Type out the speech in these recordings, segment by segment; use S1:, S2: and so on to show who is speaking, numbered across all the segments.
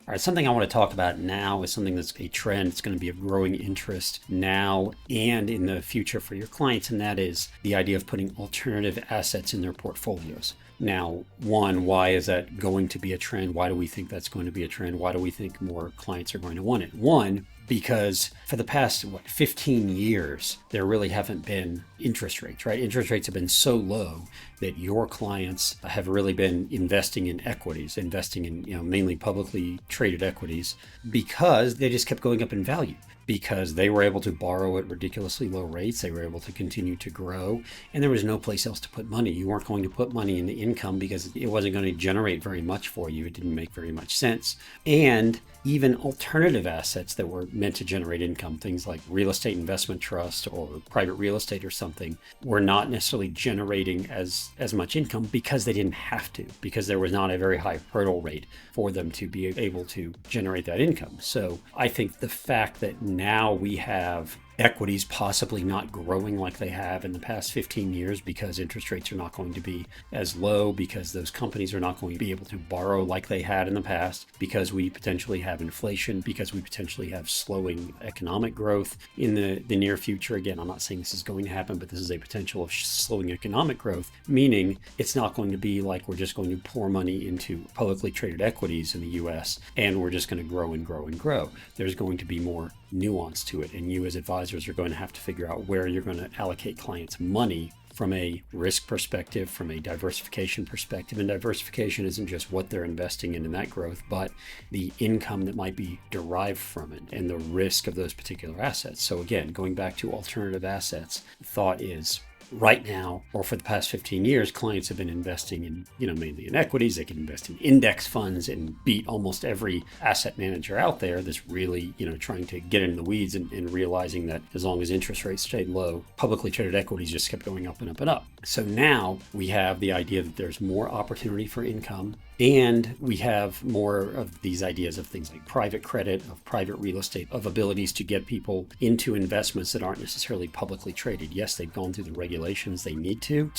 S1: All right, something I want to talk about now is something that's a trend. It's going to be of growing interest now and in the future for your clients, and that is the idea of putting alternative assets in their portfolios. Now, one, why is that going to be a trend? Why do we think that's going to be a trend? Why do we think more clients are going to want it? One, because for the past 15 years there really haven't been interest rates, right? Interest rates have been so low that your clients have really been investing in equities, investing in mainly publicly traded equities, because they just kept going up in value, because they were able to borrow at ridiculously low rates. They were able to continue to grow, and there was no place else to put money. You weren't going to put money into income because it wasn't going to generate very much for you. It didn't make very much sense. And even alternative assets that were meant to generate income, things like real estate investment trust or private real estate or something, were not necessarily generating as much income because they didn't have to, because there was not a very high hurdle rate for them to be able to generate that income. So I think the fact that now we have equities possibly not growing like they have in the past 15 years because interest rates are not going to be as low, because those companies are not going to be able to borrow like they had in the past, because we potentially have inflation, because we potentially have slowing economic growth in the near future. Again, I'm not saying this is going to happen, but this is a potential of slowing economic growth, meaning it's not going to be like we're just going to pour money into publicly traded equities in the US and we're just going to grow and grow and grow. There's going to be more nuance to it, and you as advisors are going to have to figure out where you're going to allocate clients' money from a risk perspective, from a diversification perspective. And diversification isn't just what they're investing in that growth, but the income that might be derived from it and the risk of those particular assets. So again, going back to alternative assets, the thought is, right now, or for the past 15 years, clients have been investing in, mainly in equities. They can invest in index funds and beat almost every asset manager out there that's really, trying to get into the weeds and realizing that as long as interest rates stayed low, publicly traded equities just kept going up and up and up. So now we have the idea that there's more opportunity for income, and we have more of these ideas of things like private credit, of private real estate, of abilities to get people into investments that aren't necessarily publicly traded. Yes, they've gone through the regulations they need to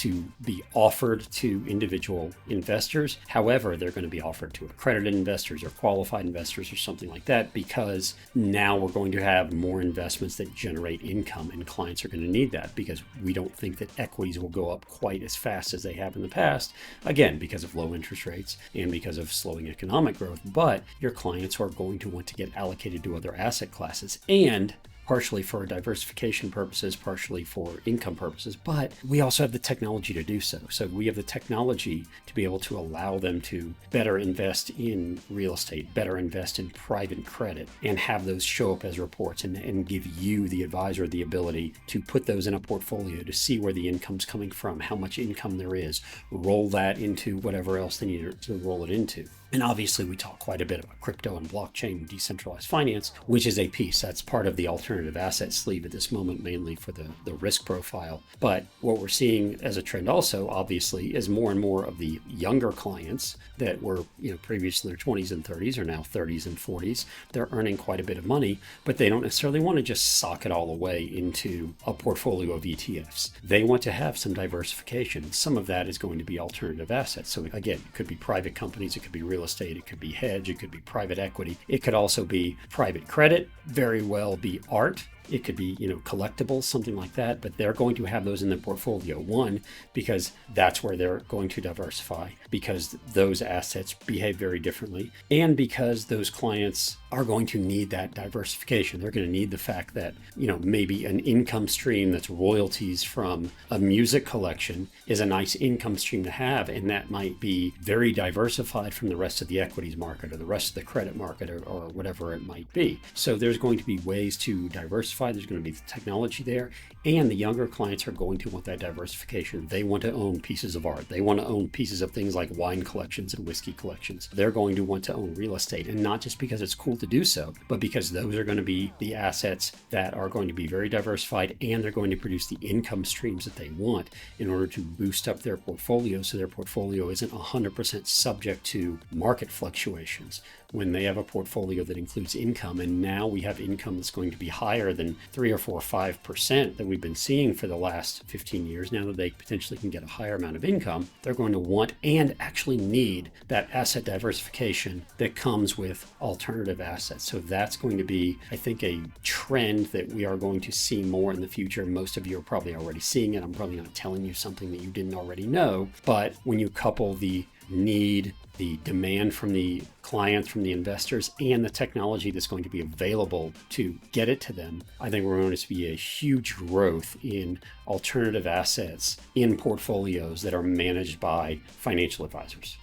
S1: be offered to individual investors. However, they're going to be offered to accredited investors or qualified investors or something like that, because now we're going to have more investments that generate income, and clients are going to need that, because we don't think that equities will go up quite as fast as they have in the past, again, because of low interest rates and because of slowing economic growth. But your clients are going to want to get allocated to other asset classes, and partially for diversification purposes, partially for income purposes, but we also have the technology to do so. So we have the technology to be able to allow them to better invest in real estate, better invest in private credit, and have those show up as reports, and give you, the advisor, the ability to put those in a portfolio to see where the income's coming from, how much income there is, roll that into whatever else they need to roll it into. And obviously we talk quite a bit about crypto and blockchain and decentralized finance, which is a piece that's part of the alternative asset sleeve at this moment, mainly for the risk profile. But what we're seeing as a trend also, obviously, is more and more of the younger clients that were previously in their 20s and 30s are now 30s and 40s. They're earning quite a bit of money, but they don't necessarily want to just sock it all away into a portfolio of ETFs. They want to have some diversification. Some of that is going to be alternative assets. So again, it could be private companies, it could be real estate, it could be hedge, it could be private equity, it could also be private credit, very well be art. It could be, collectibles, something like that, but they're going to have those in their portfolio. One, because that's where they're going to diversify, because those assets behave very differently, and because those clients are going to need that diversification. They're going to need the fact that, maybe an income stream that's royalties from a music collection is a nice income stream to have, and that might be very diversified from the rest of the equities market or the rest of the credit market or whatever it might be. So there's going to be ways to diversify. There's going to be the technology there, and the younger clients are going to want that diversification. They want to own pieces of art. They want to own pieces of things like wine collections and whiskey collections. They're going to want to own real estate, and not just because it's cool to do so, but because those are going to be the assets that are going to be very diversified, and they're going to produce the income streams that they want in order to boost up their portfolio, so their portfolio isn't 100% subject to market fluctuations. when they have a portfolio that includes income, and now we have income that's going to be higher than 3 or 4 or 5% that we've been seeing for the last 15 years, now that they potentially can get a higher amount of income, they're going to want and actually need that asset diversification that comes with alternative assets. So that's going to be, I think, a trend that we are going to see more in the future. Most of you are probably already seeing it. I'm probably not telling you something that you didn't already know, but when you couple the need, the demand from the clients, from the investors, and the technology that's going to be available to get it to them, I think we're going to see a huge growth in alternative assets in portfolios that are managed by financial advisors.